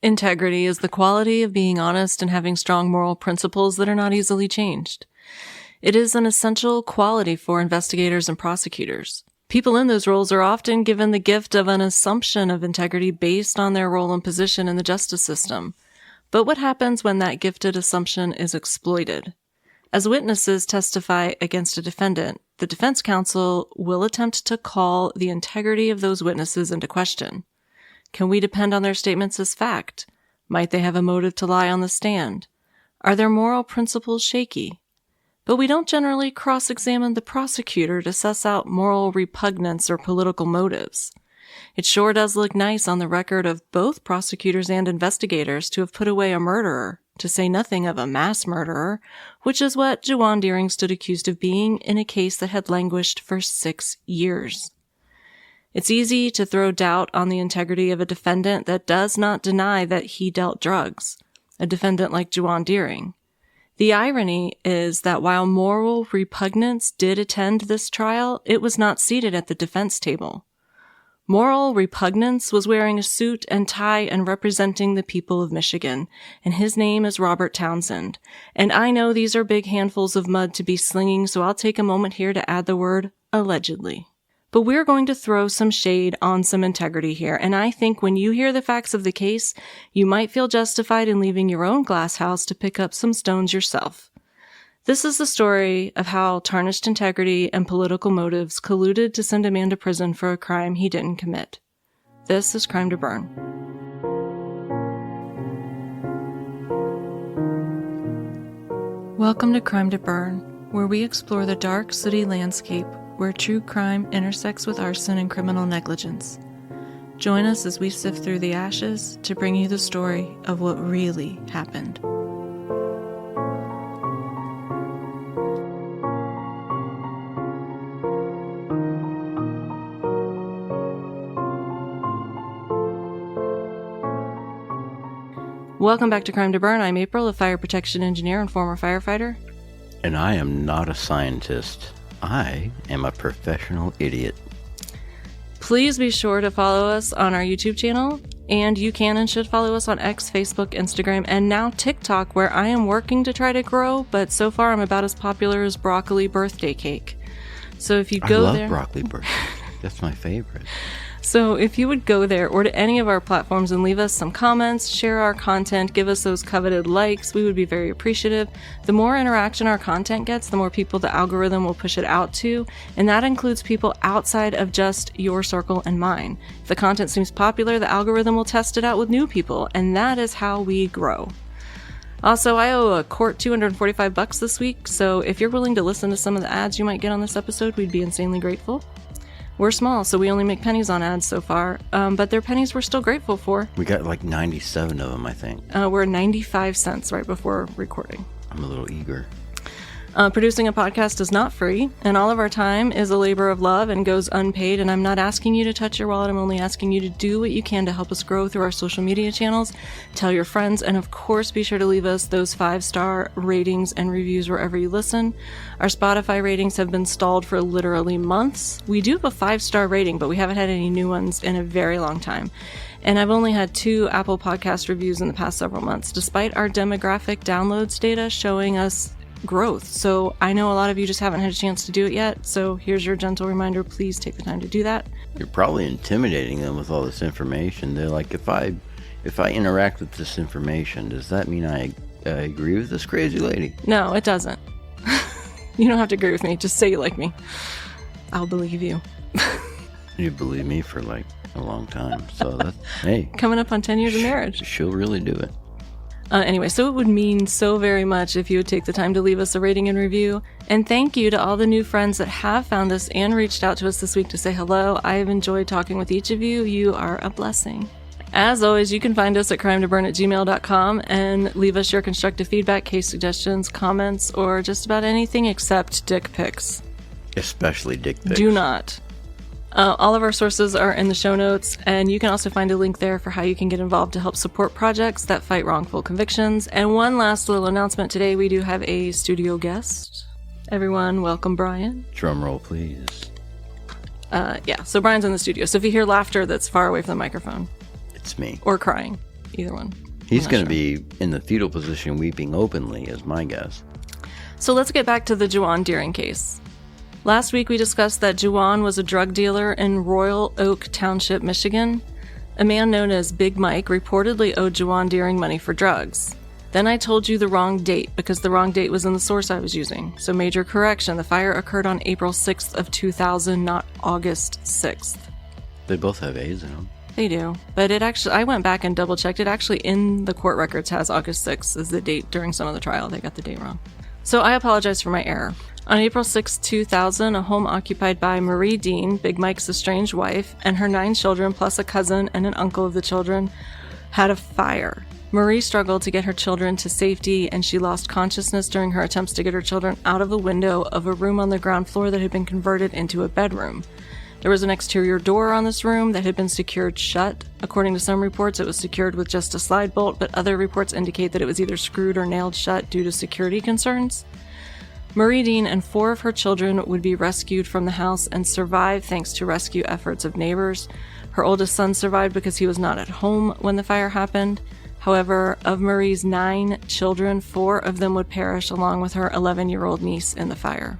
Integrity is the quality of being honest and having strong moral principles that are not easily changed. It is an essential quality for investigators and prosecutors. People in those roles are often given the gift of an assumption of integrity based on their role and position in the justice system. But what happens when that gifted assumption is exploited? As witnesses testify against a defendant, the defense counsel will attempt to call the integrity of those witnesses into question. Can we depend on their statements as fact? Might they have a motive to lie on the stand? Are their moral principles shaky? But we don't generally cross-examine the prosecutor to suss out moral repugnance or political motives. It sure does look nice on the record of both prosecutors and investigators to have put away a murderer, to say nothing of a mass murderer, which is what Juwan Deering stood accused of being in a case that had languished for 6 years. It's easy to throw doubt on the integrity of a defendant that does not deny that he dealt drugs, a defendant like Juwan Deering. The irony is that while moral repugnance did attend this trial, it was not seated at the defense table. Moral repugnance was wearing a suit and tie and representing the people of Michigan, and his name is Robert Townsend. And I know these are big handfuls of mud to be slinging, so I'll take a moment here to add the word allegedly. But we're going to throw some shade on some integrity here, and I think when you hear the facts of the case, you might feel justified in leaving your own glass house to pick up some stones yourself. This is the story of how tarnished integrity and political motives colluded to send a man to prison for a crime he didn't commit. This is Crime to Burn. Welcome to Crime to Burn, where we explore the dark city landscape where true crime intersects with arson and criminal negligence. Join us as we sift through the ashes to bring you the story of what really happened. Welcome back to Crime to Burn. I'm April, a fire protection engineer and former firefighter. And I am not a scientist. I am a professional idiot. Please be sure to follow us on our YouTube channel, and you can and should follow us on X, Facebook, Instagram, and now TikTok, where I am working to try to grow, but so far I'm about as popular as broccoli birthday cake. So if you go there... I love broccoli birthday cake. That's my favorite. So if you would go there or to any of our platforms and leave us some comments, share our content, give us those coveted likes, we would be very appreciative. The more interaction our content gets, the more people the algorithm will push it out to, and that includes people outside of just your circle and mine. If the content seems popular, the algorithm will test it out with new people, and that is how we grow. Also, I owe a court $245 this week, so if you're willing to listen to some of the ads you might get on this episode, we'd be insanely grateful. We're small, so we only make pennies on ads so far, but they're pennies we're still grateful for. We got like 97 of them, I think. We're 95 cents right before recording. I'm a little eager. Producing a podcast is not free, and all of our time is a labor of love and goes unpaid, and I'm not asking you to touch your wallet. I'm only asking you to do what you can to help us grow through our social media channels. Tell your friends, and of course, be sure to leave us those 5-star ratings and reviews wherever you listen. Our Spotify ratings have been stalled for literally months. We do have a 5-star rating, but we haven't had any new ones in a very long time. And I've only had 2 Apple Podcast reviews in the past several months, despite our demographic downloads data showing us growth. So I know a lot of you just haven't had a chance to do it yet, so here's your gentle reminder, please take the time to do that. You're probably intimidating them with all this information. They're like, if I interact with this information, does that mean I agree with this crazy lady? No, it doesn't. You don't have to agree with me, just say you like me. I'll believe you. You believe me for like a long time, so that's, hey. Coming up on 10 years of marriage. She'll really do it. Anyway, so it would mean so very much if you would take the time to leave us a rating and review. And thank you to all the new friends that have found us and reached out to us this week to say hello. I have enjoyed talking with each of you. You are a blessing. As always, you can find us at crimetoburn@gmail.com and leave us your constructive feedback, case suggestions, comments, or just about anything except dick pics. Especially dick pics. Do not. All of our sources are in the show notes, and you can also find a link there for how you can get involved to help support projects that fight wrongful convictions. And one last little announcement today, we do have a studio guest. Everyone, welcome Brian. Drum roll, please. So Brian's in the studio. So if you hear laughter that's far away from the microphone. It's me. Or crying. either one. He's going to be in the fetal position weeping openly, is my guess. So let's get back to the Juwan Deering case. Last week we discussed that Juwan was a drug dealer in Royal Oak Township, Michigan. A man known as Big Mike reportedly owed Juwan Deering money for drugs. Then I told you the wrong date because the wrong date was in the source I was using. So major correction, the fire occurred on April 6th of 2000, not August 6th. They both have A's in them. They do. But I went back and double checked. It actually in the court records has August 6th as the date during some of the trial. They got the date wrong. So I apologize for my error. On April 6, 2000, a home occupied by Marie Dean, Big Mike's estranged wife, and her 9 children, plus a cousin and an uncle of the children, had a fire. Marie struggled to get her children to safety, and she lost consciousness during her attempts to get her children out of a window of a room on the ground floor that had been converted into a bedroom. There was an exterior door on this room that had been secured shut. According to some reports, it was secured with just a slide bolt, but other reports indicate that it was either screwed or nailed shut due to security concerns. Marie Dean and 4 of her children would be rescued from the house and survive thanks to rescue efforts of neighbors. Her oldest son survived because he was not at home when the fire happened. However, of Marie's 9 children, 4 of them would perish along with her 11-year-old niece in the fire.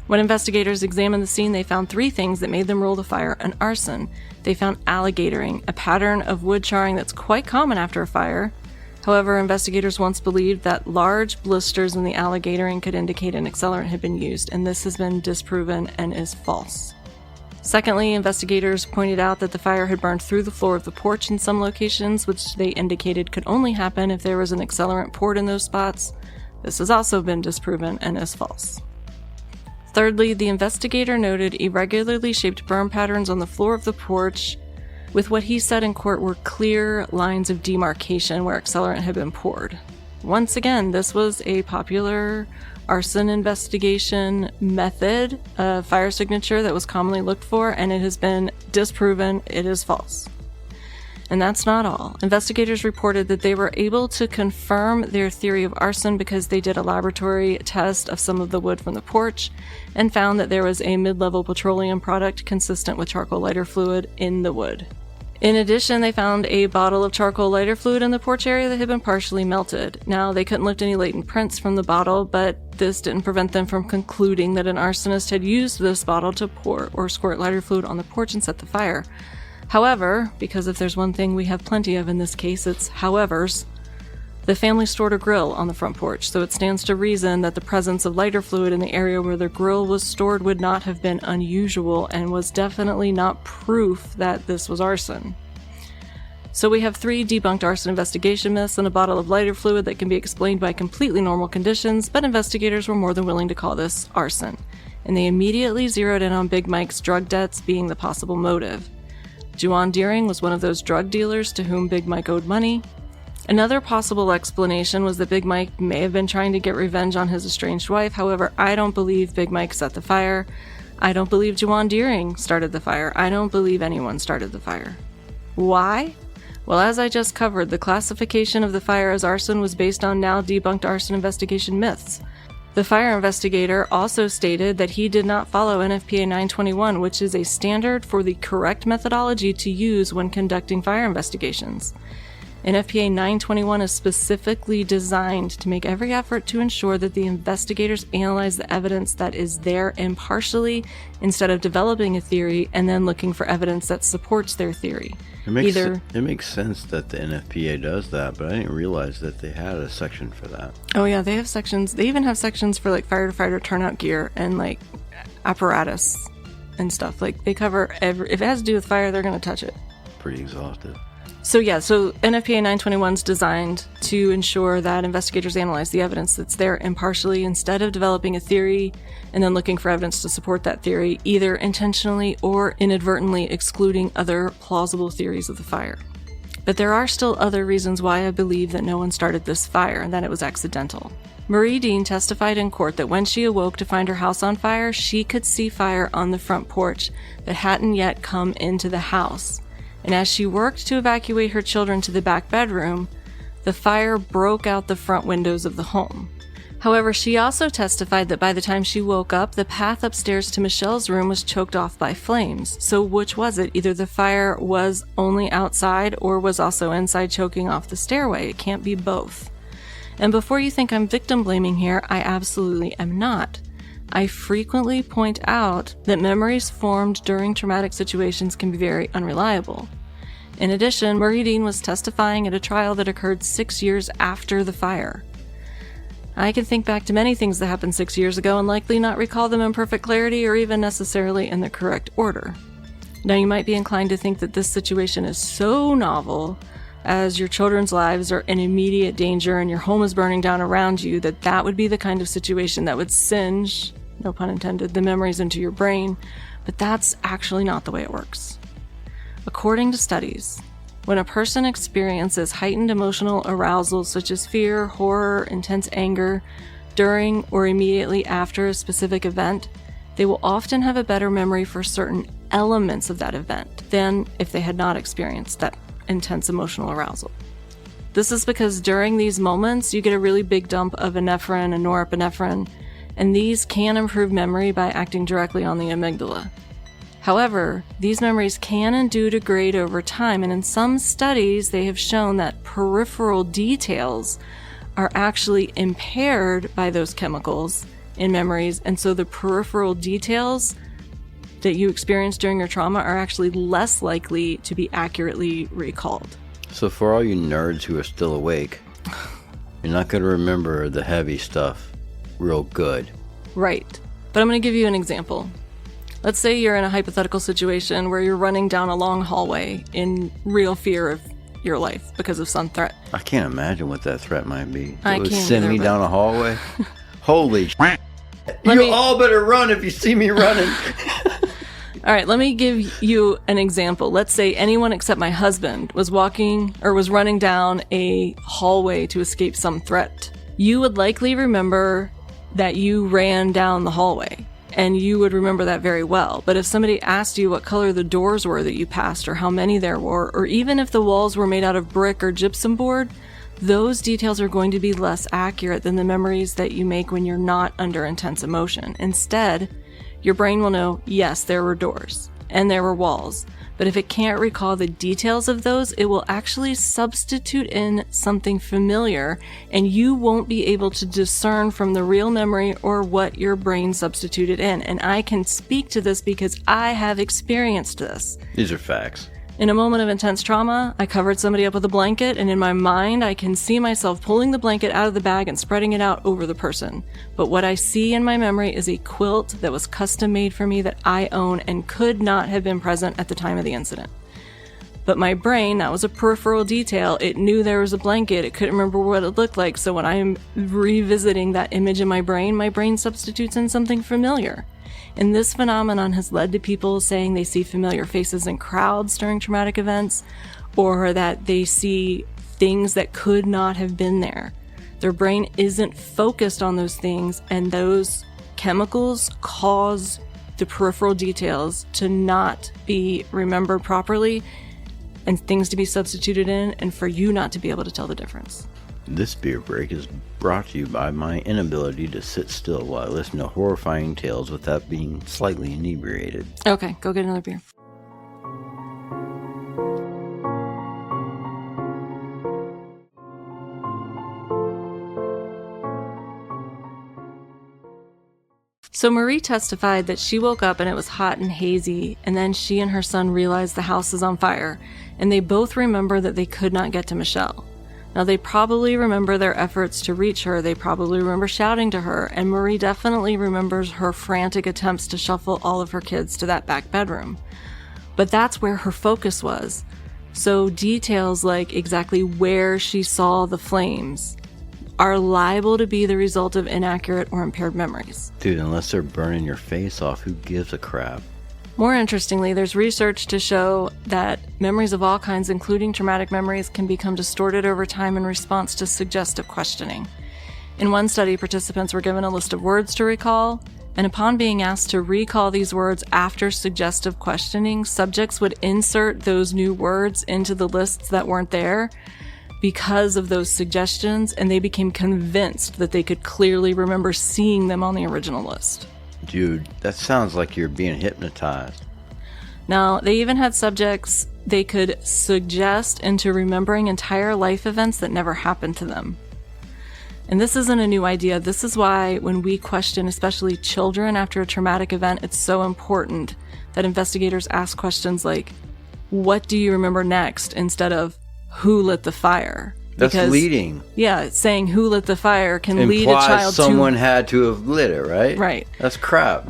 When investigators examined the scene, they found 3 things that made them rule the fire an arson. They found alligatoring, a pattern of wood charring that's quite common after a fire. However, investigators once believed that large blisters in the alligatoring could indicate an accelerant had been used, and this has been disproven and is false. Secondly, investigators pointed out that the fire had burned through the floor of the porch in some locations, which they indicated could only happen if there was an accelerant poured in those spots. This has also been disproven and is false. Thirdly, the investigator noted irregularly shaped burn patterns on the floor of the porch with what he said in court were clear lines of demarcation where accelerant had been poured. Once again, this was a popular arson investigation method, a fire signature that was commonly looked for, and it has been disproven it is false. And that's not all. Investigators reported that they were able to confirm their theory of arson because they did a laboratory test of some of the wood from the porch and found that there was a mid-level petroleum product consistent with charcoal lighter fluid in the wood. In addition, they found a bottle of charcoal lighter fluid in the porch area that had been partially melted. Now, they couldn't lift any latent prints from the bottle, but this didn't prevent them from concluding that an arsonist had used this bottle to pour or squirt lighter fluid on the porch and set the fire. However, because if there's one thing we have plenty of in this case, it's howevers, the family stored a grill on the front porch, so it stands to reason that the presence of lighter fluid in the area where the grill was stored would not have been unusual and was definitely not proof that this was arson. So we have 3 debunked arson investigation myths and a bottle of lighter fluid that can be explained by completely normal conditions, but investigators were more than willing to call this arson, and they immediately zeroed in on Big Mike's drug debts being the possible motive. Juwan Deering was one of those drug dealers to whom Big Mike owed money. Another possible explanation was that Big Mike may have been trying to get revenge on his estranged wife. However, I don't believe Big Mike set the fire. I don't believe Juwan Deering started the fire. I don't believe anyone started the fire. Why? Well, as I just covered, the classification of the fire as arson was based on now-debunked arson investigation myths. The fire investigator also stated that he did not follow NFPA 921, which is a standard for the correct methodology to use when conducting fire investigations. NFPA 921 is specifically designed to make every effort to ensure that the investigators analyze the evidence that is there impartially instead of developing a theory and then looking for evidence that supports their theory. It makes sense that the NFPA does that, but I didn't realize that they had a section for that. Oh yeah, they have sections. They even have sections for like firefighter turnout gear and like apparatus and stuff. Like they cover if it has to do with fire, they're going to touch it. Pretty exhaustive. So NFPA 921 is designed to ensure that investigators analyze the evidence that's there impartially instead of developing a theory and then looking for evidence to support that theory, either intentionally or inadvertently excluding other plausible theories of the fire. But there are still other reasons why I believe that no one started this fire and that it was accidental. Marie Dean testified in court that when she awoke to find her house on fire, she could see fire on the front porch that hadn't yet come into the house. And as she worked to evacuate her children to the back bedroom, the fire broke out the front windows of the home. However, she also testified that by the time she woke up, the path upstairs to Michelle's room was choked off by flames. So which was it? Either the fire was only outside or was also inside choking off the stairway. It can't be both. And before you think I'm victim blaming here, I absolutely am not. I frequently point out that memories formed during traumatic situations can be very unreliable. In addition, Marie Dean was testifying at a trial that occurred 6 years after the fire. I can think back to many things that happened 6 years ago and likely not recall them in perfect clarity or even necessarily in the correct order. Now, you might be inclined to think that this situation is so novel, as your children's lives are in immediate danger and your home is burning down around you, that that would be the kind of situation that would singe, no pun intended, the memories into your brain, but that's actually not the way it works. According to studies, when a person experiences heightened emotional arousal such as fear, horror, intense anger, during or immediately after a specific event, they will often have a better memory for certain elements of that event than if they had not experienced that intense emotional arousal. This is because during these moments, you get a really big dump of epinephrine and norepinephrine, and these can improve memory by acting directly on the amygdala. However, these memories can and do degrade over time, and in some studies, they have shown that peripheral details are actually impaired by those chemicals in memories, and so the peripheral details that you experience during your trauma are actually less likely to be accurately recalled. So for all you nerds who are still awake, you're not going to remember the heavy stuff real good. Right. But I'm going to give you an example. Let's say you're in a hypothetical situation where you're running down a long hallway in real fear of your life because of some threat. I can't imagine what that threat might be. I It would can't send either, me but- down a hallway? Holy shit. me- all better run if you see me running. All right, let me give you an example. Let's say anyone except my husband was running down a hallway to escape some threat. You would likely remember that you ran down the hallway, and you would remember that very well. But if somebody asked you what color the doors were that you passed, or how many there were, or even if the walls were made out of brick or gypsum board, those details are going to be less accurate than the memories that you make when you're not under intense emotion. Instead, your brain will know, yes, there were doors and there were walls, but if it can't recall the details of those, it will actually substitute in something familiar, and you won't be able to discern from the real memory or what your brain substituted in. And I can speak to this because I have experienced this. These are facts. In a moment of intense trauma, I covered somebody up with a blanket, and in my mind, I can see myself pulling the blanket out of the bag and spreading it out over the person. But what I see in my memory is a quilt that was custom made for me that I own and could not have been present at the time of the incident. But my brain, that was a peripheral detail, it knew there was a blanket, it couldn't remember what it looked like, so when I'm revisiting that image in my brain substitutes in something familiar. And this phenomenon has led to people saying they see familiar faces in crowds during traumatic events, or that they see things that could not have been there. Their brain isn't focused on those things, and those chemicals cause the peripheral details to not be remembered properly, and things to be substituted in, and for you not to be able to tell the difference. This beer break is brought to you by my inability to sit still while I listen to horrifying tales without being slightly inebriated. Okay, go get another beer. So Marie testified that she woke up and it was hot and hazy, and then she and her son realized the house is on fire, and they both remember that they could not get to Michelle. Now, they probably remember their efforts to reach her, they probably remember shouting to her, and Marie definitely remembers her frantic attempts to shuffle all of her kids to that back bedroom. But that's where her focus was. So details like exactly where she saw the flames are liable to be the result of inaccurate or impaired memories. Dude, unless they're burning your face off, who gives a crap? More interestingly, there's research to show that memories of all kinds, including traumatic memories, can become distorted over time in response to suggestive questioning. In one study, participants were given a list of words to recall, and upon being asked to recall these words after suggestive questioning, subjects would insert those new words into the lists that weren't there. because of those suggestions, and they became convinced that they could clearly remember seeing them on the original list. Dude, that sounds like you're being hypnotized. Now, they even had subjects they could suggest into remembering entire life events that never happened to them. And this isn't a new idea. This is why when we question, especially children after a traumatic event, it's so important that investigators ask questions like, what do you remember next, instead of who lit the fire? That's leading. Yeah, saying who lit the fire can lead a Implies child someone had to have lit it, right? Right. That's crap.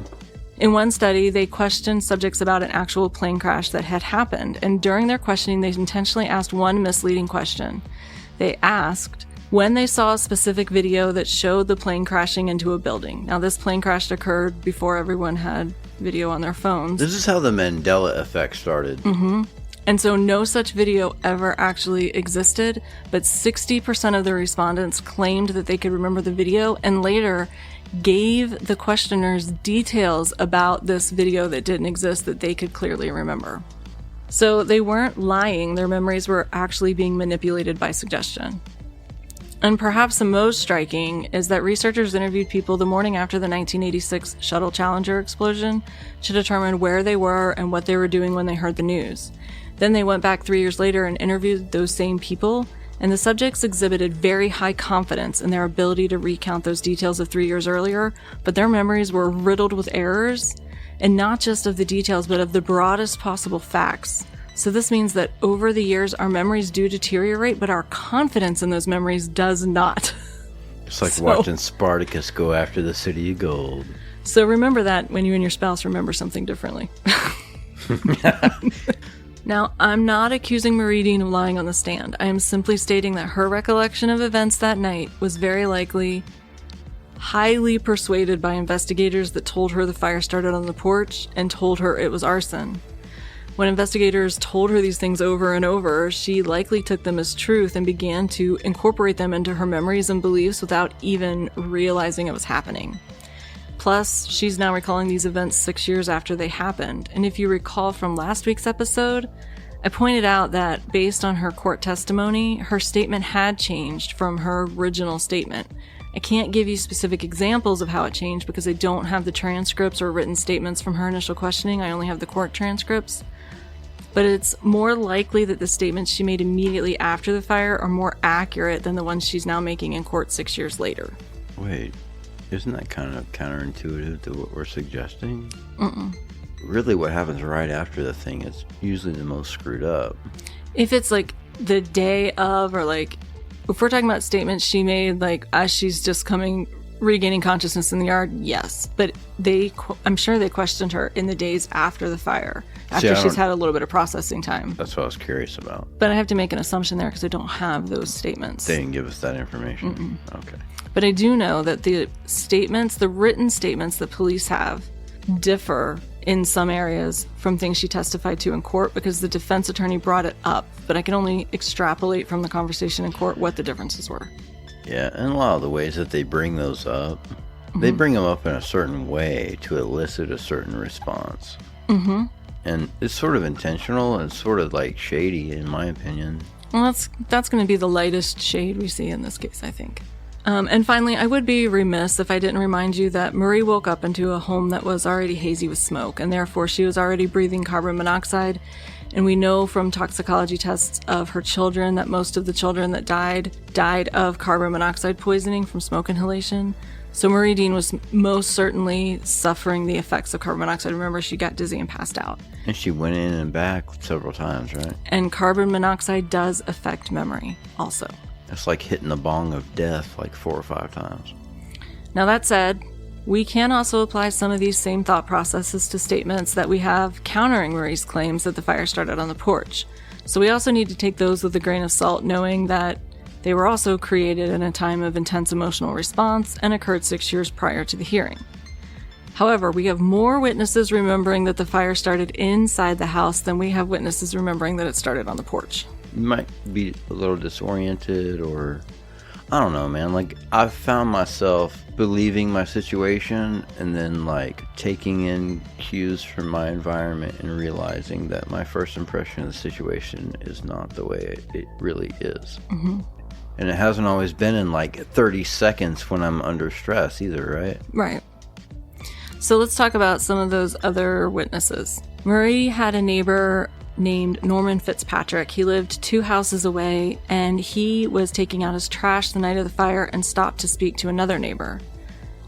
In one study, they questioned subjects about an actual plane crash that had happened, and during their questioning, they intentionally asked one misleading question. They asked when they saw a specific video that showed the plane crashing into a building. Now, this plane crash occurred before everyone had video on their phones. This is how the Mandela effect started. Mm-hmm. And so no such video ever actually existed, but 60% of the respondents claimed that they could remember the video, and later gave the questioners details about this video that didn't exist that they could clearly remember. So they weren't lying, their memories were actually being manipulated by suggestion. And perhaps the most striking is that researchers interviewed people the morning after the 1986 Shuttle Challenger explosion to determine where they were and what they were doing when they heard the news. Then they went back 3 years later and interviewed those same people, and the subjects exhibited very high confidence in their ability to recount those details of 3 years earlier, but their memories were riddled with errors, and not just of the details, but of the broadest possible facts. So this means that over the years, our memories do deteriorate, but our confidence in those memories does not. It's like watching Spartacus go after the city of gold. So remember that when you and your spouse remember something differently. Now, I'm not accusing Marie Dean of lying on the stand. I am simply stating that her recollection of events that night was very likely highly persuaded by investigators that told her the fire started on the porch and told her it was arson. When investigators told her these things over and over, she likely took them as truth and began to incorporate them into her memories and beliefs without even realizing it was happening. Plus, she's now recalling these events 6 years after they happened. And if you recall from last week's episode, I pointed out that based on her court testimony, her statement had changed from her original statement. I can't give you specific examples of how it changed because I don't have the transcripts or written statements from her initial questioning. I only have the court transcripts. But it's more likely that the statements she made immediately after the fire are more accurate than the ones she's now making in court 6 years later. Wait, isn't that kind of counterintuitive to what we're suggesting? Mm-mm. Really, what happens right after the thing is usually the most screwed up. If it's like the day of, or like, if we're talking about statements she made, like as she's just regaining consciousness in the yard, yes. But I'm sure they questioned her in the days after the fire, after she's had a little bit of processing time. That's what I was curious about. But I have to make an assumption there because I don't have those statements. They didn't give us that information? Mm-mm. Okay. But I do know that the written statements that police have differ in some areas from things she testified to in court because the defense attorney brought it up. But I can only extrapolate from the conversation in court what the differences were. Yeah, and a lot of the ways that they bring those up, they bring them up in a certain way to elicit a certain response. Mm-hmm. And it's sort of intentional and sort of like shady, in my opinion. Well, that's going to be the lightest shade we see in this case, I think. And finally, I would be remiss if I didn't remind you that Marie woke up into a home that was already hazy with smoke, and therefore she was already breathing carbon monoxide. And we know from toxicology tests of her children that most of the children that died of carbon monoxide poisoning from smoke inhalation. So Marie Dean was most certainly suffering the effects of carbon monoxide. Remember, she got dizzy and passed out. And she went in and back several times, right? And carbon monoxide does affect memory also. It's like hitting the bong of death like 4 or 5 times. Now that said, we can also apply some of these same thought processes to statements that we have countering Marie's claims that the fire started on the porch. So we also need to take those with a grain of salt, knowing that they were also created in a time of intense emotional response and occurred 6 years prior to the hearing. However, we have more witnesses remembering that the fire started inside the house than we have witnesses remembering that it started on the porch. You might be a little disoriented or I don't know, man. Like, I've found myself believing my situation and then, like, taking in cues from my environment and realizing that my first impression of the situation is not the way it really is. Mm-hmm. And it hasn't always been in, like, 30 seconds when I'm under stress either, right? Right. So let's talk about some of those other witnesses. Marie had a neighbor named Norman Fitzpatrick. He lived 2 houses away, and he was taking out his trash the night of the fire and stopped to speak to another neighbor.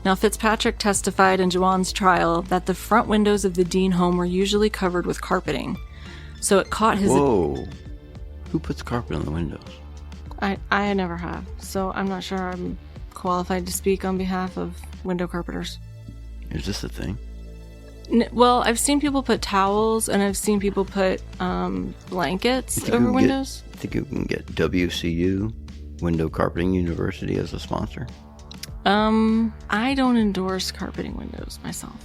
Now, Fitzpatrick testified in Juwan's trial that the front windows of the Dean home were usually covered with carpeting. So it caught his... Whoa. Who puts carpet on the windows? I never have, so I'm not sure I'm qualified to speak on behalf of window carpenters. Is this a thing? Well, I've seen people put towels, and I've seen people put blankets over windows. Think you can get WCU, Window Carpeting University, as a sponsor? I don't endorse carpeting windows myself.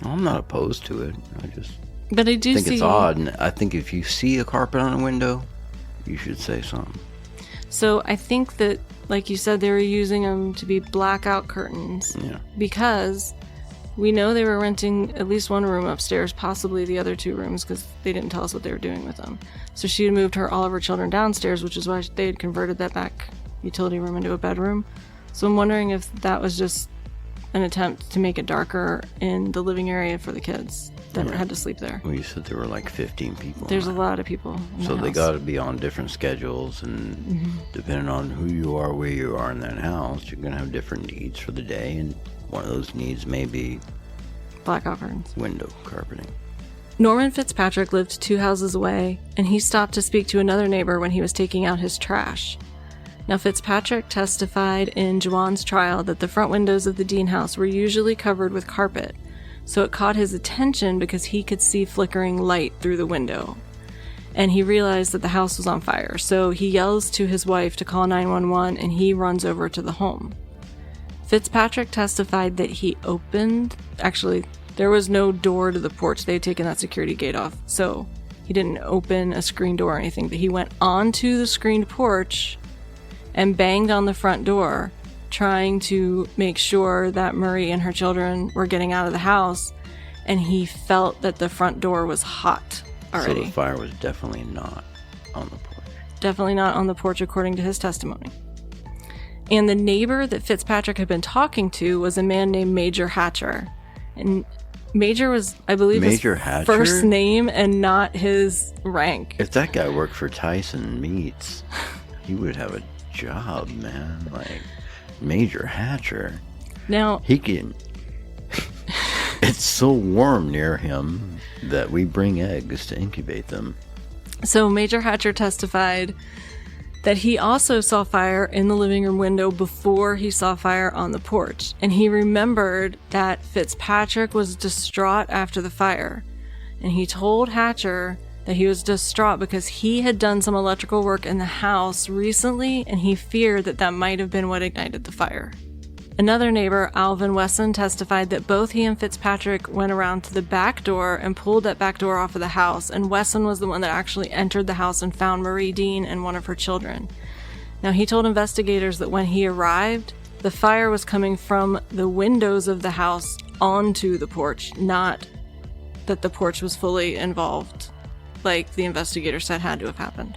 Well, I'm not opposed to it. But I do think it's odd, and I think if you see a carpet on a window, you should say something. So I think that, like you said, they were using them to be blackout curtains. Yeah. Because we know they were renting at least one room upstairs, possibly the other 2 rooms, because they didn't tell us what they were doing with them. So she had moved all of her children downstairs, which is why they had converted that back utility room into a bedroom. So I'm wondering if that was just an attempt to make it darker in the living area for the kids that had to sleep there. Well, you said there were like 15 people. There's a lot of people in So the they house. got to be on different schedules, and depending on who you are, where you are in that house, you're going to have different needs for the day, and one of those needs may be blackout curtains. Window carpeting. Norman Fitzpatrick lived 2 houses away, and he stopped to speak to another neighbor when he was taking out his trash. Now, Fitzpatrick testified in Juwan's trial that the front windows of the Dean house were usually covered with carpet, so it caught his attention because he could see flickering light through the window. And he realized that the house was on fire, so he yells to his wife to call 911, and he runs over to the home. Fitzpatrick testified that he actually, there was no door to the porch. They had taken that security gate off, so he didn't open a screen door or anything, but he went onto the screened porch and banged on the front door, trying to make sure that Marie and her children were getting out of the house, and he felt that the front door was hot already. So the fire was definitely not on the porch. Definitely not on the porch, according to his testimony. And the neighbor that Fitzpatrick had been talking to was a man named Major Hatcher. And Major was, I believe, Major his Hatcher? first name and not his rank. If that guy worked for Tyson Meats, he would have a job, man. Like, Major Hatcher. Now, he can... It's so warm near him that we bring eggs to incubate them. So Major Hatcher testified that he also saw fire in the living room window before he saw fire on the porch. And he remembered that Fitzpatrick was distraught after the fire. And he told Hatcher that he was distraught because he had done some electrical work in the house recently, and he feared that that might have been what ignited the fire. Another neighbor, Alvin Wesson, testified that both he and Fitzpatrick went around to the back door and pulled that back door off of the house, and Wesson was the one that actually entered the house and found Marie Dean and one of her children. Now, he told investigators that when he arrived, the fire was coming from the windows of the house onto the porch, not that the porch was fully involved, like the investigator said had to have happened.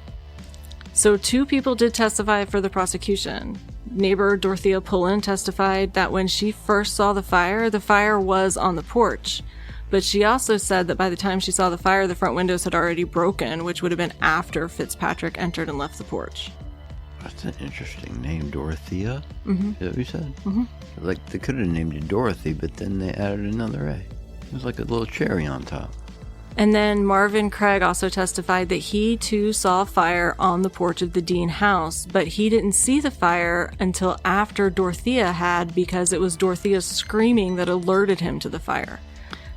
So 2 people did testify for the prosecution. Neighbor Dorothea Pullen testified that when she first saw the fire was on the porch. But she also said that by the time she saw the fire, the front windows had already broken, which would have been after Fitzpatrick entered and left the porch. That's an interesting name, Dorothea. Mm-hmm. Is that what you said? Mm-hmm. Like, they could have named you Dorothy, but then they added another A. It was like a little cherry on top. And then Marvin Craig also testified that he too saw fire on the porch of the Dean house, but he didn't see the fire until after Dorothea had, because it was Dorothea's screaming that alerted him to the fire.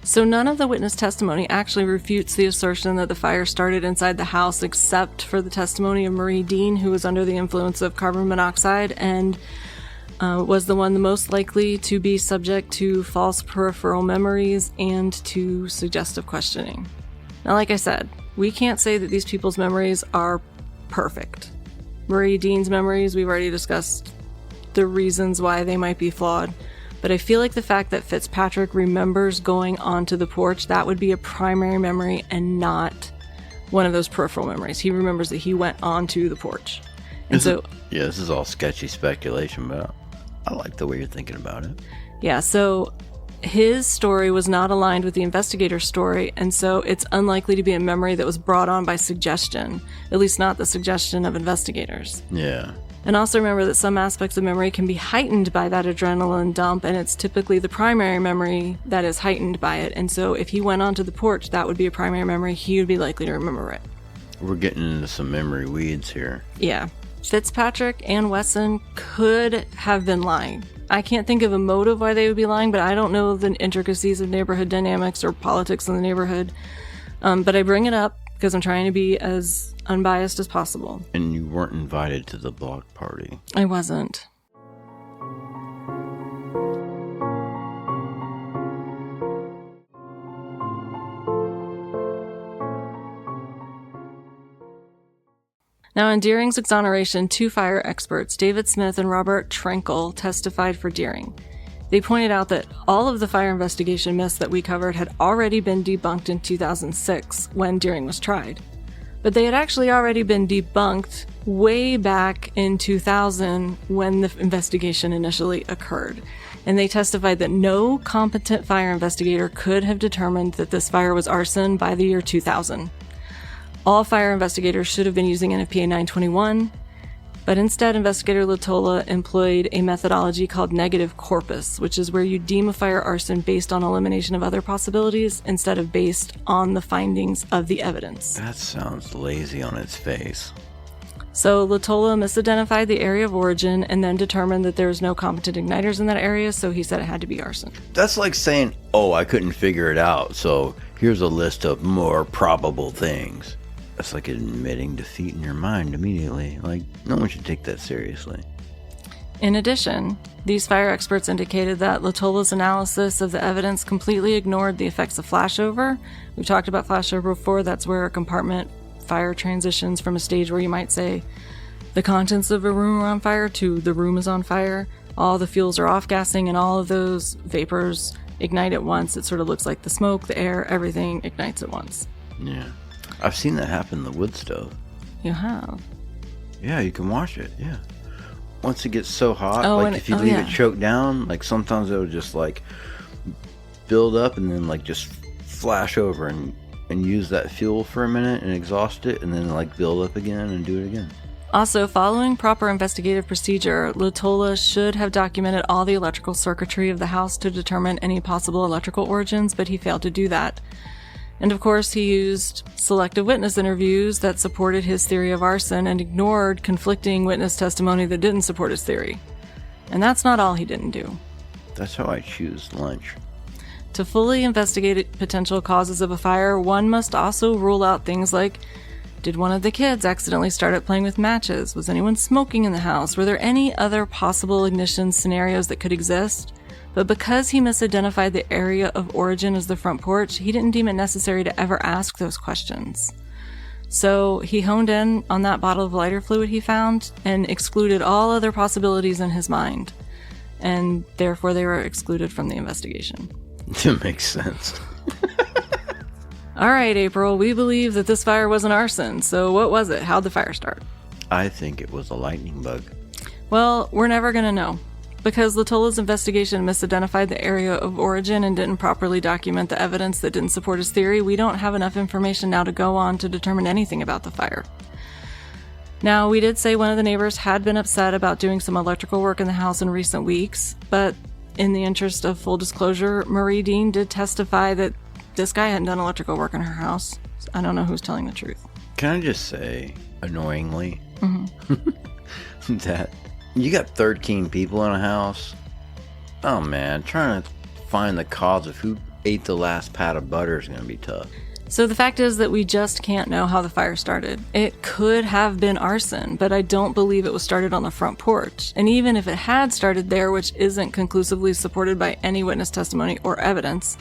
So none of the witness testimony actually refutes the assertion that the fire started inside the house, except for the testimony of Marie Dean, who was under the influence of carbon monoxide and was the one the most likely to be subject to false peripheral memories and to suggestive questioning. Now, like I said, we can't say that these people's memories are perfect. Marie Dean's memories, we've already discussed the reasons why they might be flawed. But I feel like the fact that Fitzpatrick remembers going onto the porch, that would be a primary memory and not one of those peripheral memories. He remembers that he went onto the porch. And this is all sketchy speculation, but I like the way you're thinking about it. Yeah, so his story was not aligned with the investigator's story, and so it's unlikely to be a memory that was brought on by suggestion, at least not the suggestion of investigators. Yeah. And also remember that some aspects of memory can be heightened by that adrenaline dump, and it's typically the primary memory that is heightened by it. And so if he went onto the porch, that would be a primary memory. He would be likely to remember it. We're getting into some memory weeds here. Yeah. Fitzpatrick and Wesson could have been lying. I can't think of a motive why they would be lying, but I don't know the intricacies of neighborhood dynamics or politics in the neighborhood. But I bring it up because I'm trying to be as unbiased as possible. And you weren't invited to the block party. I wasn't. Now, in Deering's exoneration, 2 fire experts, David Smith and Robert Trenkle, testified for Deering. They pointed out that all of the fire investigation myths that we covered had already been debunked in 2006 when Deering was tried. But they had actually already been debunked way back in 2000 when the investigation initially occurred. And they testified that no competent fire investigator could have determined that this fire was arson by the year 2000. All fire investigators should have been using NFPA 921, but instead investigator Latola employed a methodology called negative corpus, which is where you deem a fire arson based on elimination of other possibilities instead of based on the findings of the evidence. That sounds lazy on its face. So Latola misidentified the area of origin and then determined that there was no competent igniters in that area, so he said it had to be arson. That's like saying, I couldn't figure it out, so here's a list of more probable things. That's like admitting defeat in your mind immediately. Like, no one should take that seriously. In addition, these fire experts indicated that Latola's analysis of the evidence completely ignored the effects of flashover. We've talked about flashover before. That's where a compartment fire transitions from a stage where you might say the contents of a room are on fire to the room is on fire. All the fuels are off-gassing and all of those vapors ignite at once. It sort of looks like the smoke, the air, everything ignites at once. Yeah. I've seen that happen in the wood stove. You have? Yeah, you can watch it, yeah. Once it gets so hot, if you leave it choked down, like sometimes it'll just like build up and then like just flash over and use that fuel for a minute and exhaust it and then like build up again and do it again. Also, following proper investigative procedure, Latola should have documented all the electrical circuitry of the house to determine any possible electrical origins, but he failed to do that. And of course, he used selective witness interviews that supported his theory of arson and ignored conflicting witness testimony that didn't support his theory. And that's not all he didn't do. That's how I choose lunch. To fully investigate potential causes of a fire, one must also rule out things like, did one of the kids accidentally start up playing with matches? Was anyone smoking in the house? Were there any other possible ignition scenarios that could exist? But because he misidentified the area of origin as the front porch, he didn't deem it necessary to ever ask those questions. So he honed in on that bottle of lighter fluid he found and excluded all other possibilities in his mind. And therefore they were excluded from the investigation. It makes sense. All right, April, we believe that this fire was an arson. So what was it? How'd the fire start? I think it was a lightning bug. Well, we're never going to know. Because Latola's investigation misidentified the area of origin and didn't properly document the evidence that didn't support his theory, we don't have enough information now to go on to determine anything about the fire. Now, we did say one of the neighbors had been upset about doing some electrical work in the house in recent weeks, but in the interest of full disclosure, Marie Dean did testify that this guy hadn't done electrical work in her house. I don't know who's telling the truth. Can I just say, annoyingly, that you got 13 people in a house? Oh man, trying to find the cause of who ate the last pat of butter is going to be tough. So the fact is that we just can't know how the fire started. It could have been arson, but I don't believe it was started on the front porch. And even if it had started there, which isn't conclusively supported by any witness testimony or evidence,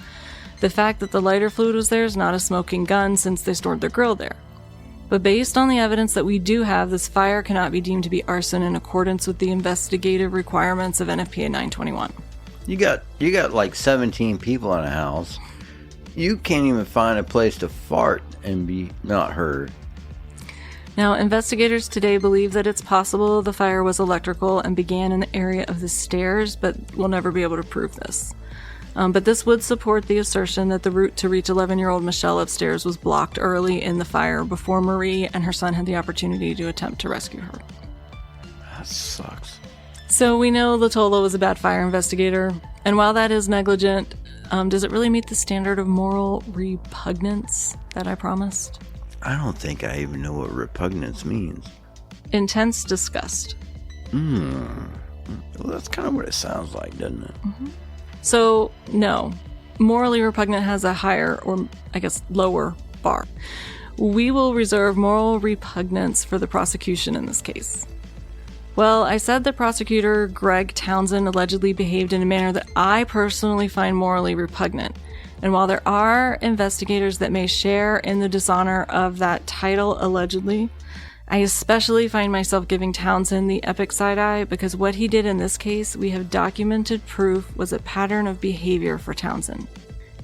the fact that the lighter fluid was there is not a smoking gun since they stored their grill there. But based on the evidence that we do have, this fire cannot be deemed to be arson in accordance with the investigative requirements of NFPA 921. You got like 17 people in a house. You can't even find a place to fart and be not heard. Now, investigators today believe that it's possible the fire was electrical and began in the area of the stairs, but we'll never be able to prove this. But this would support the assertion that the route to reach 11-year-old Michelle upstairs was blocked early in the fire before Marie and her son had the opportunity to attempt to rescue her. That sucks. So we know Latola was a bad fire investigator, and while that is negligent, does it really meet the standard of moral repugnance that I promised? I don't think I even know what repugnance means. Intense disgust. Well, that's kind of what it sounds like, doesn't it? Mm-hmm. So, no. Morally repugnant has a higher, or I guess lower, bar. We will reserve moral repugnance for the prosecution in this case. Well, I said the prosecutor, Greg Townsend, allegedly behaved in a manner that I personally find morally repugnant. And while there are investigators that may share in the dishonor of that title, allegedly, I especially find myself giving Townsend the epic side-eye because what he did in this case, we have documented proof was a pattern of behavior for Townsend.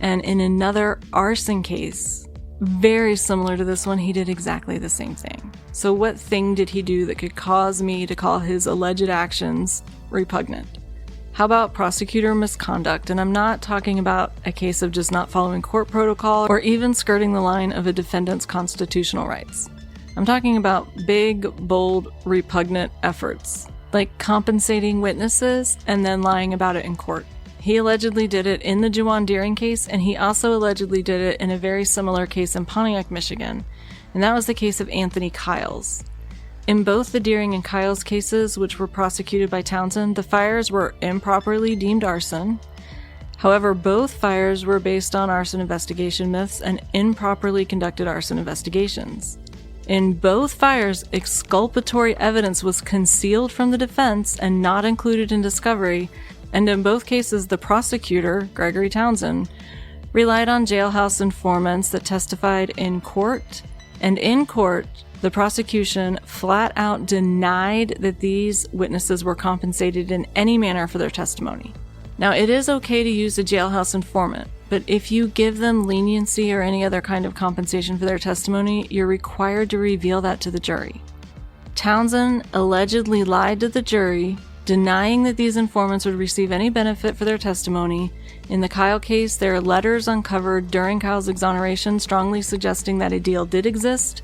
And in another arson case, very similar to this one, he did exactly the same thing. So what thing did he do that could cause me to call his alleged actions repugnant? How about prosecutor misconduct? And I'm not talking about a case of just not following court protocol or even skirting the line of a defendant's constitutional rights. I'm talking about big, bold, repugnant efforts, like compensating witnesses and then lying about it in court. He allegedly did it in the Juwan Deering case, and he also allegedly did it in a very similar case in Pontiac, Michigan, and that was the case of Anthony Kiles. In both the Deering and Kiles cases, which were prosecuted by Townsend, the fires were improperly deemed arson. However, both fires were based on arson investigation myths and improperly conducted arson investigations. In both fires, exculpatory evidence was concealed from the defense and not included in discovery, and in both cases, the prosecutor, Gregory Townsend, relied on jailhouse informants that testified in court, and in court, the prosecution flat out denied that these witnesses were compensated in any manner for their testimony. Now, it is okay to use a jailhouse informant, but if you give them leniency or any other kind of compensation for their testimony, you're required to reveal that to the jury. Townsend allegedly lied to the jury, denying that these informants would receive any benefit for their testimony. In the Kyle case, there are letters uncovered during Kyle's exoneration strongly suggesting that a deal did exist,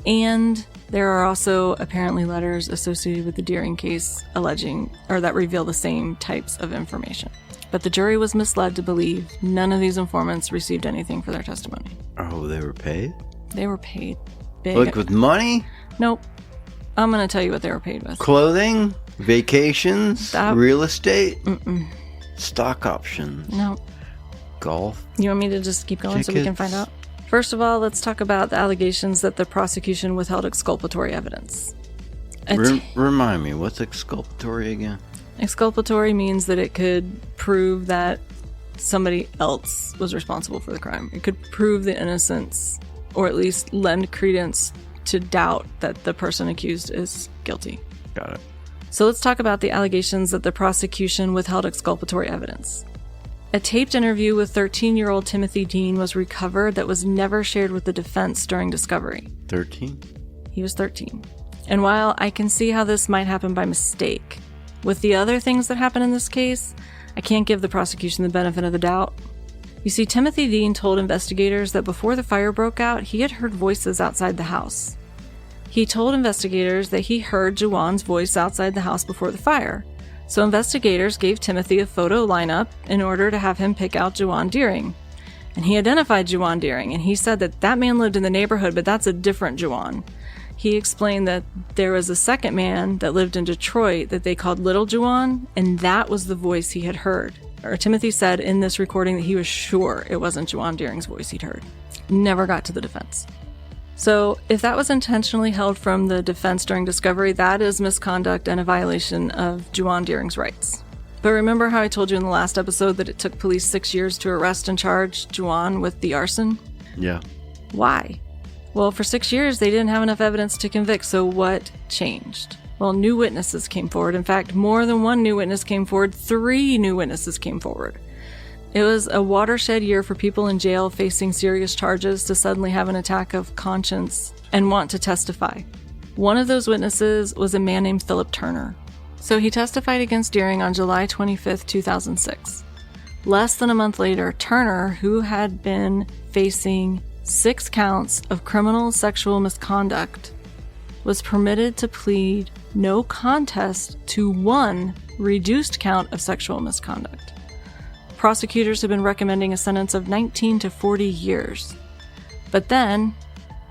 and there are also apparently letters associated with the Deering case alleging, or that reveal the same types of information. But the jury was misled to believe none of these informants received anything for their testimony. Oh, they were paid? They were paid big. Like with money? Nope. I'm going to tell you what they were paid with. Clothing? Vacations? Real estate? Mm-mm. Stock options? No. Golf? You want me to just keep going so we can find out? First of all, let's talk about the allegations that the prosecution withheld exculpatory evidence. Remind me, what's exculpatory again? Exculpatory means that it could prove that somebody else was responsible for the crime. It could prove the innocence, or at least lend credence to doubt that the person accused is guilty. Got it. So let's talk about the allegations that the prosecution withheld exculpatory evidence. A taped interview with 13-year-old Timothy Dean was recovered that was never shared with the defense during discovery. 13? He was 13. And while I can see how this might happen by mistake, with the other things that happened in this case, I can't give the prosecution the benefit of the doubt. You see, Timothy Dean told investigators that before the fire broke out, he had heard voices outside the house. He told investigators that he heard Juwan's voice outside the house before the fire. So investigators gave Timothy a photo lineup in order to have him pick out Juwan Deering. And he identified Juwan Deering, and he said that that man lived in the neighborhood, but that's a different Juwan. He explained that there was a second man that lived in Detroit that they called Little Juwan, and that was the voice he had heard. Or Timothy said in this recording that he was sure it wasn't Juwan Deering's voice he'd heard. Never got to the defense. So if that was intentionally held from the defense during discovery, that is misconduct and a violation of Juwan Deering's rights. But remember how I told you in the last episode that it took police 6 years to arrest and charge Juwan with the arson? Yeah. Why? Well, for 6 years, they didn't have enough evidence to convict, so what changed? Well, new witnesses came forward. In fact, more than one new witness came forward. 3 new witnesses came forward. It was a watershed year for people in jail facing serious charges to suddenly have an attack of conscience and want to testify. One of those witnesses was a man named Philip Turner. So he testified against Deering on July 25th, 2006. Less than a month later, Turner, who had been facing 6 counts of criminal sexual misconduct, was permitted to plead no contest to 1 reduced count of sexual misconduct. Prosecutors have been recommending a sentence of 19 to 40 years. But then,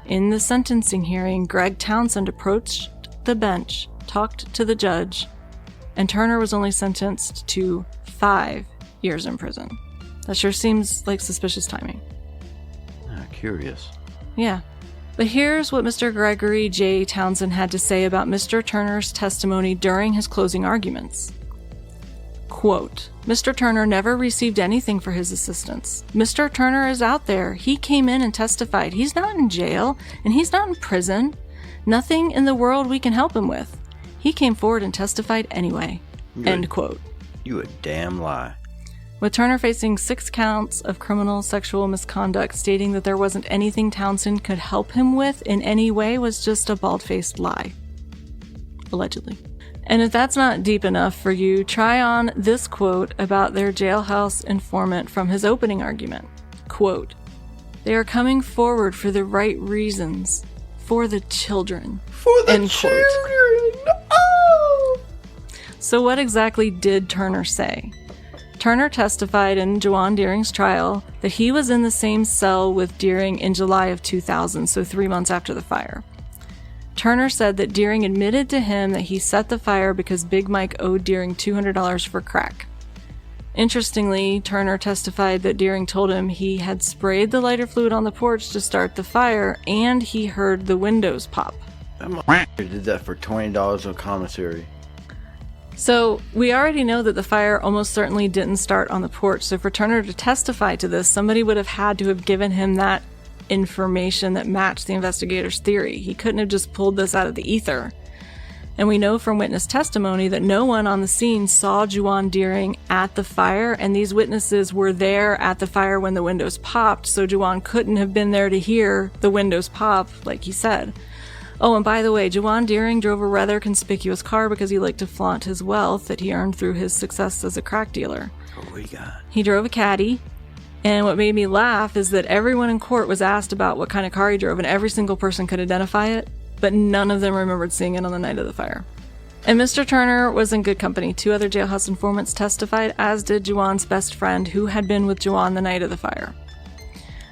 in the sentencing hearing, Greg Townsend approached the bench, talked to the judge, and Turner was only sentenced to 5 years in prison. That sure seems like suspicious timing. Curious. Yeah. But here's what Mr. Gregory J. Townsend had to say about Mr. Turner's testimony during his closing arguments. Quote, Mr. Turner never received anything for his assistance. Mr. Turner is out there. He came in and testified. He's not in jail, and he's not in prison. Nothing in the world we can help him with. He came forward and testified anyway. End quote. You a damn lie. With Turner facing 6 counts of criminal sexual misconduct, stating that there wasn't anything Townsend could help him with in any way was just a bald-faced lie. Allegedly. And if that's not deep enough for you, try on this quote about their jailhouse informant from his opening argument. Quote, they are coming forward for the right reasons. For the children. For the children! Oh! So what exactly did Turner say? Turner testified in Juwan Deering's trial that he was in the same cell with Deering in July of 2000, so 3 months after the fire. Turner said that Deering admitted to him that he set the fire because Big Mike owed Deering $200 for crack. Interestingly, Turner testified that Deering told him he had sprayed the lighter fluid on the porch to start the fire, and he heard the windows pop. That motherfucker did that for $20 of commissary. So, we already know that the fire almost certainly didn't start on the porch, so for Turner to testify to this, somebody would have had to have given him that information that matched the investigator's theory. He couldn't have just pulled this out of the ether. And we know from witness testimony that no one on the scene saw Juwan Deering at the fire, and these witnesses were there at the fire when the windows popped, so Juwan couldn't have been there to hear the windows pop, like he said. Oh, and by the way, Juwan Deering drove a rather conspicuous car because he liked to flaunt his wealth that he earned through his success as a crack dealer. What we got? He drove a Caddy, and what made me laugh is that everyone in court was asked about what kind of car he drove, and every single person could identify it, but none of them remembered seeing it on the night of the fire. And Mr. Turner was in good company. 2 other jailhouse informants testified, as did Juwan's best friend, who had been with Juwan the night of the fire.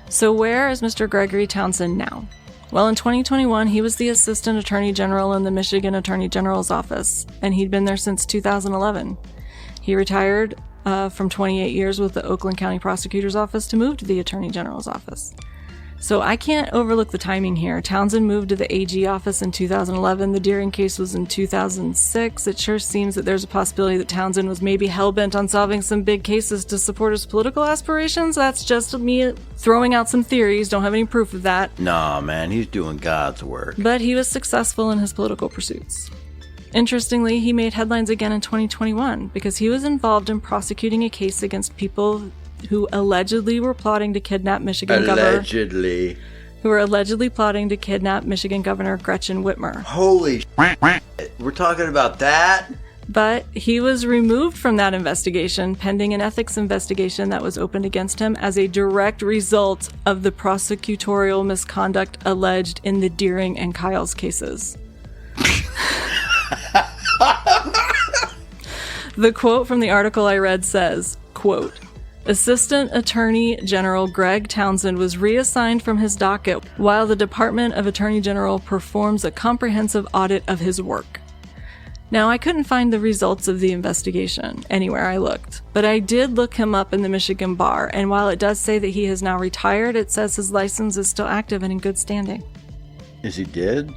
So where is Mr. Gregory Townsend now? Well, in 2021, he was the Assistant Attorney General in the Michigan Attorney General's office, and he'd been there since 2011. He retired from 28 years with the Oakland County Prosecutor's Office to move to the Attorney General's office. So I can't overlook the timing here. Townsend moved to the AG office in 2011. The Deering case was in 2006. It sure seems that there's a possibility that Townsend was maybe hell-bent on solving some big cases to support his political aspirations. That's just me throwing out some theories. Don't have any proof of that. Nah, man, he's doing God's work. But he was successful in his political pursuits. Interestingly, he made headlines again in 2021 because he was involved in prosecuting a case against people who allegedly were plotting to kidnap Michigan Governor Gretchen Whitmer. Holy shit. We're talking about that? But he was removed from that investigation pending an ethics investigation that was opened against him as a direct result of the prosecutorial misconduct alleged in the Deering and Kyle's cases. The quote from the article I read says, quote, Assistant Attorney General Greg Townsend was reassigned from his docket while the Department of Attorney General performs a comprehensive audit of his work. Now, I couldn't find the results of the investigation anywhere I looked, but I did look him up in the Michigan bar, and while it does say that he has now retired, it says his license is still active and in good standing. Is he dead?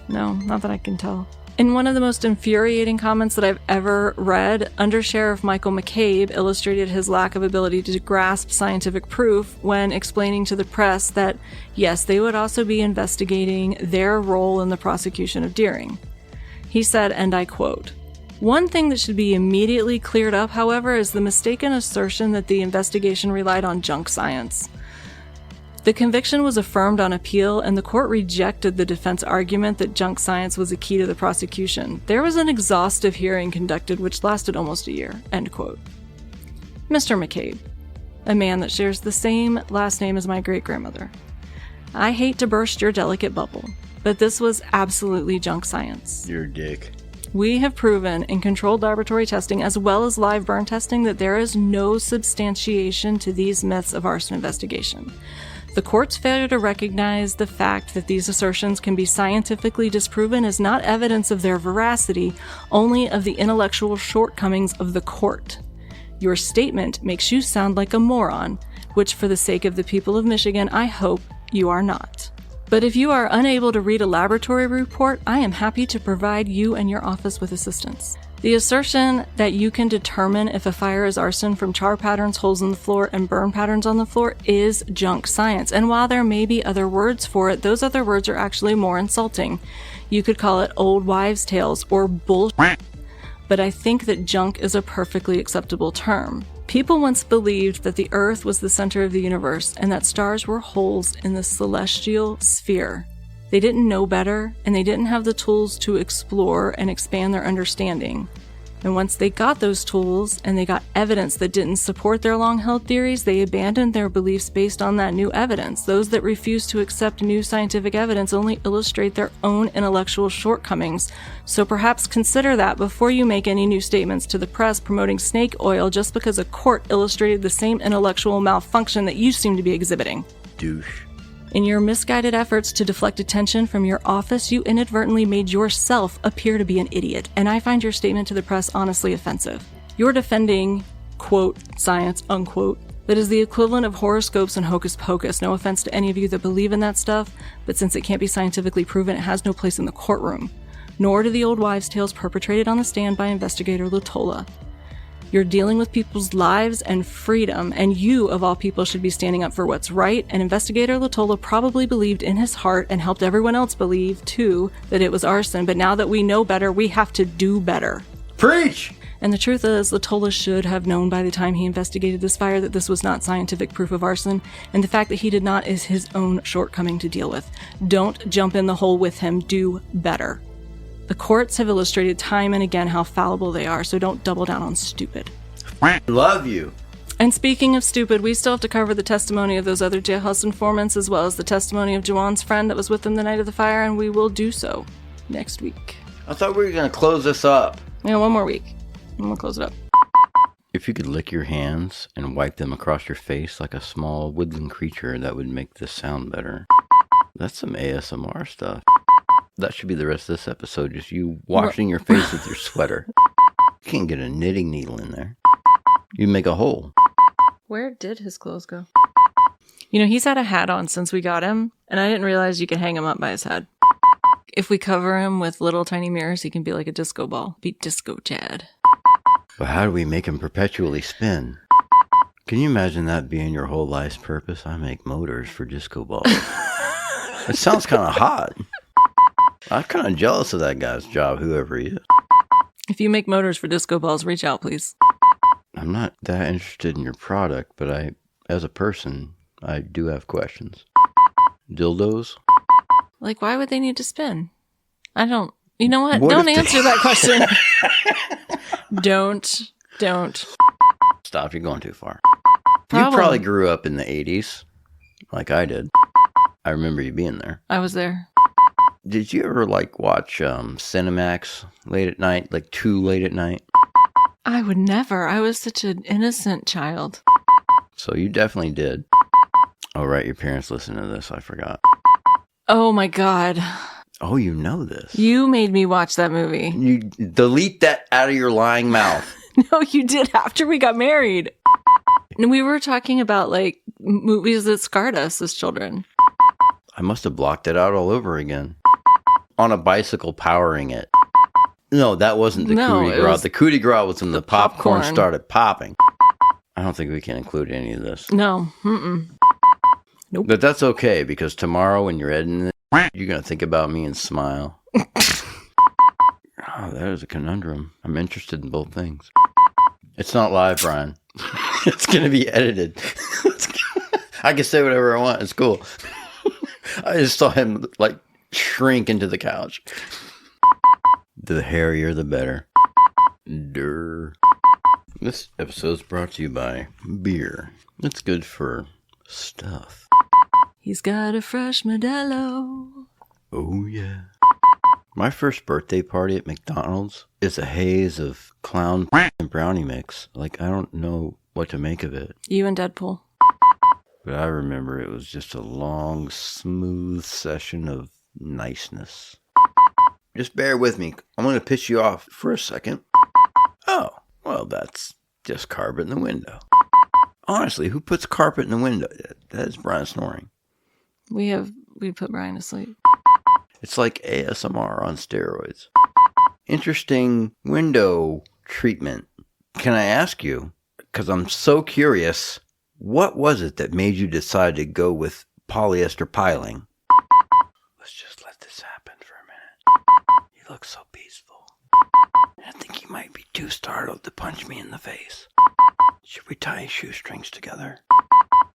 No, not that I can tell. In one of the most infuriating comments that I've ever read, Undersheriff Michael McCabe illustrated his lack of ability to grasp scientific proof when explaining to the press that, yes, they would also be investigating their role in the prosecution of Deering. He said, and I quote, "One thing that should be immediately cleared up, however, is the mistaken assertion that the investigation relied on junk science. The conviction was affirmed on appeal, and the court rejected the defense argument that junk science was a key to the prosecution. There was an exhaustive hearing conducted which lasted almost a year." End quote. Mr. McCabe, a man that shares the same last name as my great-grandmother, I hate to burst your delicate bubble, but this was absolutely junk science. You're a dick. We have proven in controlled laboratory testing as well as live burn testing that there is no substantiation to these myths of arson investigation. The court's failure to recognize the fact that these assertions can be scientifically disproven is not evidence of their veracity, only of the intellectual shortcomings of the court. Your statement makes you sound like a moron, which for the sake of the people of Michigan, I hope you are not. But if you are unable to read a laboratory report, I am happy to provide you and your office with assistance. The assertion that you can determine if a fire is arson from char patterns, holes in the floor, and burn patterns on the floor is junk science. And while there may be other words for it, those other words are actually more insulting. You could call it old wives' tales or bullshit. But I think that junk is a perfectly acceptable term. People once believed that the Earth was the center of the universe and that stars were holes in the celestial sphere. They didn't know better, and they didn't have the tools to explore and expand their understanding. And once they got those tools, and they got evidence that didn't support their long-held theories, they abandoned their beliefs based on that new evidence. Those that refuse to accept new scientific evidence only illustrate their own intellectual shortcomings. So perhaps consider that before you make any new statements to the press promoting snake oil just because a court illustrated the same intellectual malfunction that you seem to be exhibiting. Douche. In your misguided efforts to deflect attention from your office, you inadvertently made yourself appear to be an idiot, and I find your statement to the press honestly offensive. You're defending, quote, science, unquote, that is the equivalent of horoscopes and hocus pocus. No offense to any of you that believe in that stuff, but since it can't be scientifically proven, it has no place in the courtroom. Nor do the old wives' tales perpetrated on the stand by investigator Latola. You're dealing with people's lives and freedom, and you, of all people, should be standing up for what's right, and investigator Latola probably believed in his heart and helped everyone else believe, too, that it was arson, but now that we know better, we have to do better. Preach! And the truth is, Latola should have known by the time he investigated this fire that this was not scientific proof of arson, and the fact that he did not is his own shortcoming to deal with. Don't jump in the hole with him, do better. The courts have illustrated time and again how fallible they are, so don't double down on stupid. Love you. And speaking of stupid, we still have to cover the testimony of those other jailhouse informants as well as the testimony of Juwan's friend that was with him the night of the fire, and we will do so next week. I thought we were going to close this up. Yeah, one more week, and we'll close it up. If you could lick your hands and wipe them across your face like a small woodland creature, that would make this sound better. That's some ASMR stuff. That should be the rest of this episode, just you washing your face with your sweater. You can't get a knitting needle in there. You make a hole. Where did his clothes go? You know, he's had a hat on since we got him, and I didn't realize you could hang him up by his head. If we cover him with little tiny mirrors, he can be like a disco ball. Be Disco Chad. But how do we make him perpetually spin? Can you imagine that being your whole life's purpose? I make motors for disco balls. It sounds kind of hot. I'm kind of jealous of that guy's job, whoever he is. If you make motors for disco balls, reach out, please. I'm not that interested in your product, but as a person, I do have questions. Dildos? Like, why would they need to spin? I don't... You know what? Don't answer that question. Don't. Stop, you're going too far. Problem. You probably grew up in the 80s, like I did. I remember you being there. I was there. Did you ever, watch Cinemax late at night, too late at night? I would never. I was such an innocent child. So you definitely did. Oh, right, your parents listen to this. I forgot. Oh, my God. Oh, you know this. You made me watch that movie. You delete that out of your lying mouth. No, you did after we got married. And we were talking about, movies that scarred us as children. I must have blocked it out all over again. On a bicycle powering it. No, that wasn't the coup de grace. The coup de grace was when the popcorn started popping. I don't think we can include any of this. No. Mm-mm. Nope. But that's okay, because tomorrow when you're editing it, you're going to think about me and smile. Oh, that is a conundrum. I'm interested in both things. It's not live, Brian. It's going to be edited. I can say whatever I want. It's cool. I just saw him like shrink into the couch. The hairier, the better. Durr. This episode is brought to you by beer. It's good for stuff. He's got a fresh Modelo. Oh, yeah. My first birthday party at McDonald's is a haze of clown and brownie mix. Like, I don't know what to make of it. You and Deadpool. But I remember it was just a long, smooth session of niceness. Just bear with me. I'm going to piss you off for a second. Oh, well, that's just carpet in the window. Honestly, who puts carpet in the window? That is Brian snoring. We put Brian to sleep. It's like ASMR on steroids. Interesting window treatment. Can I ask you, because I'm so curious, what was it that made you decide to go with polyester piling? Let's just let this happen for a minute. He looks so peaceful. I think he might be too startled to punch me in the face. Should we tie his shoestrings together?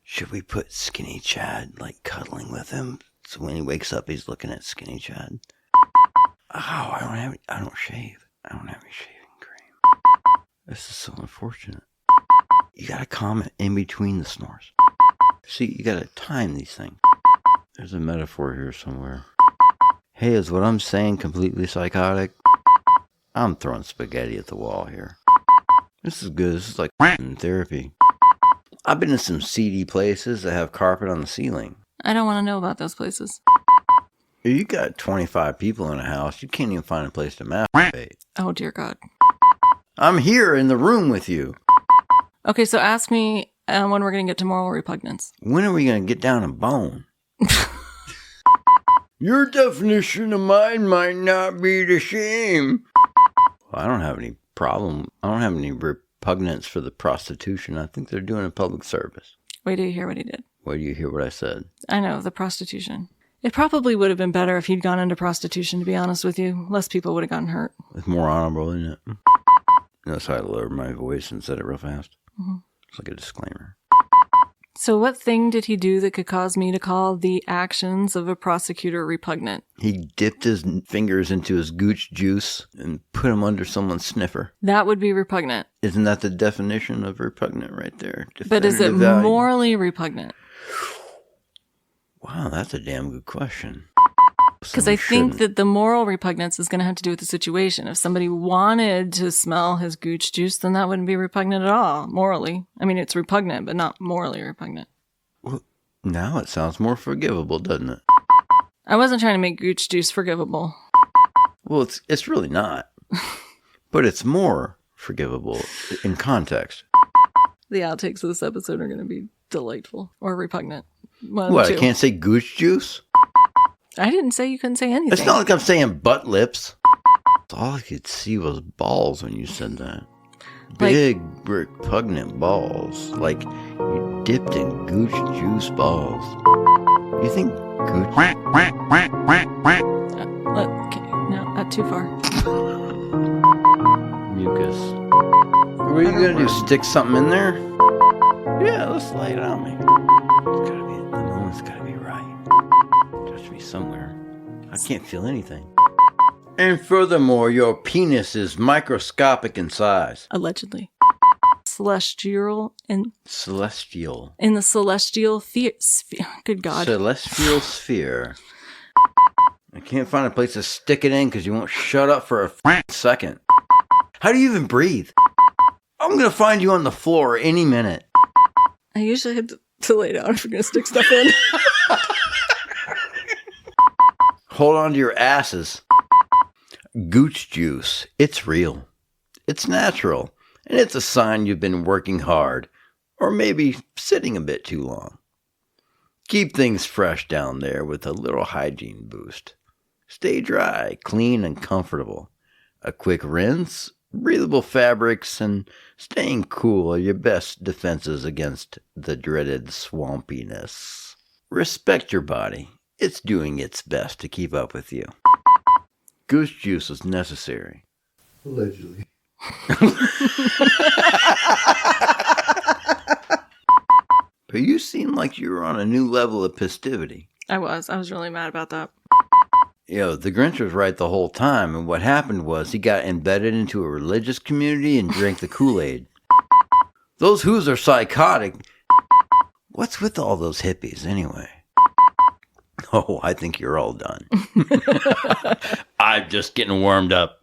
Should we put Skinny Chad, like, cuddling with him? So when he wakes up, he's looking at Skinny Chad. Oh, I don't shave. I don't have any shaving cream. This is so unfortunate. You gotta comment in between the snores. See, you gotta time these things. There's a metaphor here somewhere. Hey, is what I'm saying completely psychotic? I'm throwing spaghetti at the wall here. This is good. This is like therapy. I've been in some seedy places that have carpet on the ceiling. I don't want to know about those places. You got 25 people in a house. You can't even find a place to masturbate. Oh, dear God. I'm here in the room with you. Okay, so ask me when we're going to get to moral repugnance. When are we going to get down and bone? Your definition of mine might not be the same. Well, I don't have any problem. I don't have any repugnance for the prostitution. I think they're doing a public service. Wait till you hear what he did. Wait till you hear what I said. I know, the prostitution. It probably would have been better if he'd gone into prostitution, to be honest with you. Less people would have gotten hurt. It's more honorable, isn't it? Notice how I lowered my voice and said it real fast. Mm-hmm. It's like a disclaimer. So what thing did he do that could cause me to call the actions of a prosecutor repugnant? He dipped his fingers into his gooch juice and put them under someone's sniffer. That would be repugnant. Isn't that the definition of repugnant right there? But is it morally repugnant? Wow, that's a damn good question. Because I think that the moral repugnance is going to have to do with the situation. If somebody wanted to smell his gooch juice, then that wouldn't be repugnant at all, morally. I mean, it's repugnant, but not morally repugnant. Well, now it sounds more forgivable, doesn't it? I wasn't trying to make gooch juice forgivable. Well, it's really not. But it's more forgivable in context. The outtakes of this episode are going to be delightful or repugnant. What, I can't say gooch juice? I didn't say you couldn't say anything. It's not like I'm saying butt lips. All I could see was balls when you said that. Big, repugnant balls. Like you dipped in gooch juice balls. You think gooch... Okay, no, not too far. Mucus. What are you going to do, stick something in there? Yeah, let's lay it on me. The moment's got to be right. Touch me somewhere. I can't feel anything. And furthermore, your penis is microscopic in size. Allegedly. Celestial. In the celestial sphere. Good God. Celestial sphere. I can't find a place to stick it in because you won't shut up for a second. How do you even breathe? I'm going to find you on the floor any minute. I usually have to lay down if you're going to stick stuff in. Hold on to your asses. Gooch juice. It's real. It's natural. And it's a sign you've been working hard. Or maybe sitting a bit too long. Keep things fresh down there with a little hygiene boost. Stay dry, clean, and comfortable. A quick rinse, breathable fabrics, and staying cool are your best defenses against the dreaded swampiness. Respect your body. It's doing its best to keep up with you. Goose juice is necessary. Allegedly. But you seem like you were on a new level of festivity. I was really mad about that. The Grinch was right the whole time, and what happened was he got embedded into a religious community and drank the Kool-Aid. Those Who's are psychotic. What's with all those hippies, anyway? Oh, I think you're all done. I'm just getting warmed up.